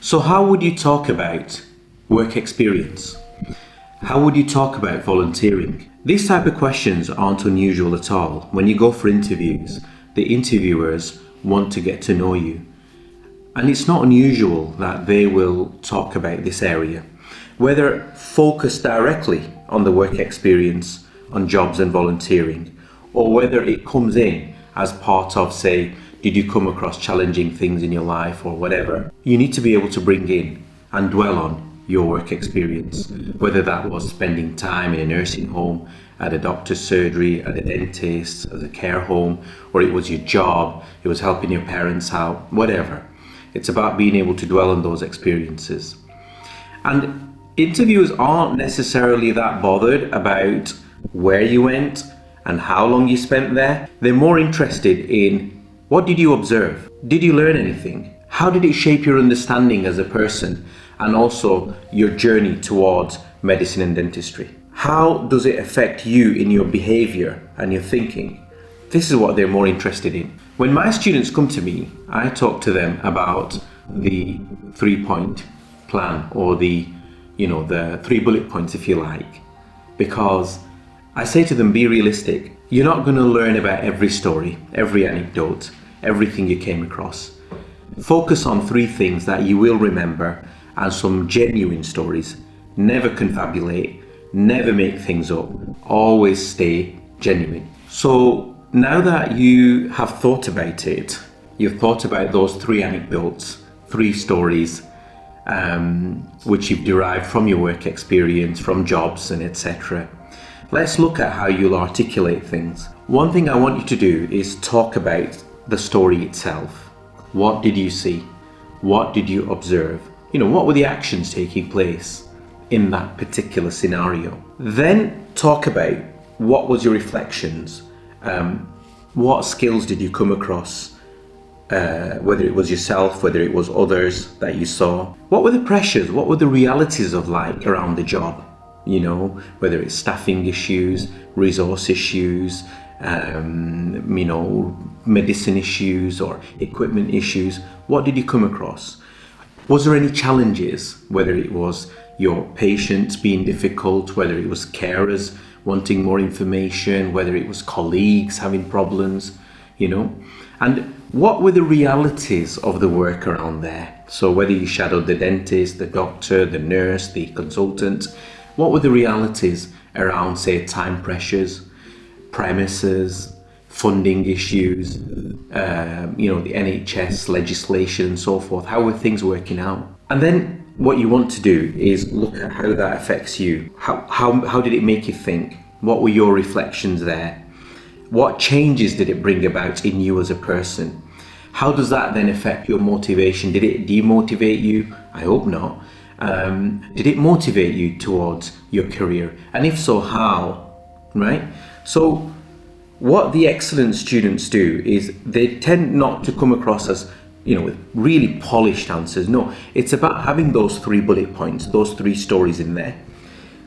So how would you talk about work experience? How would you talk about volunteering? These type of questions aren't unusual at all. When you go for interviews, the interviewers want to get to know you. And it's not unusual that they will talk about this area, whether focused directly on the work experience, on jobs and volunteering, or whether it comes in as part of, say, did you come across challenging things in your life or whatever. You need to be able to bring in and dwell on your work experience, whether that was spending time in a nursing home, at a doctor's surgery, at a dentist, at a care home, or it was your job, it was helping your parents out, whatever. It's about being able to dwell on those experiences. And interviewers aren't necessarily that bothered about where you went and how long you spent there. They're more interested in what did you observe? Did you learn anything? How did it shape your understanding as a person and also your journey towards medicine and dentistry? How does it affect you in your behavior and your thinking? This is what they're more interested in. When my students come to me, I talk to them about the 3-point plan, or the 3 bullet points, if you like, because I say to them, be realistic. You're not going to learn about every story, every anecdote, everything you came across. Focus on 3 things that you will remember and some genuine stories. Never confabulate, never make things up, always stay genuine. So now that you have thought about it, you've thought about those 3 anecdotes, 3 stories, which you've derived from your work experience, from jobs and etc. Let's look at how you'll articulate things. One thing I want you to do is talk about the story itself. What did you see? What did you observe? What were the actions taking place in that particular scenario? Then talk about what was your reflections. What skills did you come across? Whether it was yourself, whether it was others that you saw. What were the pressures? What were the realities of life around the job? Whether it's staffing issues, resource issues, medicine issues or equipment issues. What did you come across? Was there any challenges, whether it was your patients being difficult, whether it was carers wanting more information, whether it was colleagues having problems, and what were the realities of the work around there? So whether you shadowed the dentist, the doctor, the nurse, the consultant, what were the realities around, say, time pressures, premises, funding issues, the NHS legislation and so forth? How were things working out? And then what you want to do is look at how that affects you. How did it make you think? What were your reflections there? What changes did it bring about in you as a person? How does that then affect your motivation? Did it demotivate you? I hope not. Did it motivate you towards your career? And if so, how? Right? So what the excellent students do is they tend not to come across as, with really polished answers. No, it's about having those 3 bullet points, those 3 stories in there.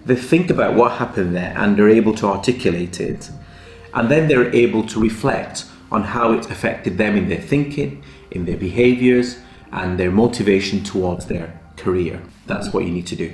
They think about what happened there and they're able to articulate it. And then they're able to reflect on how it affected them in their thinking, in their behaviors, and their motivation towards their career. That's what you need to do.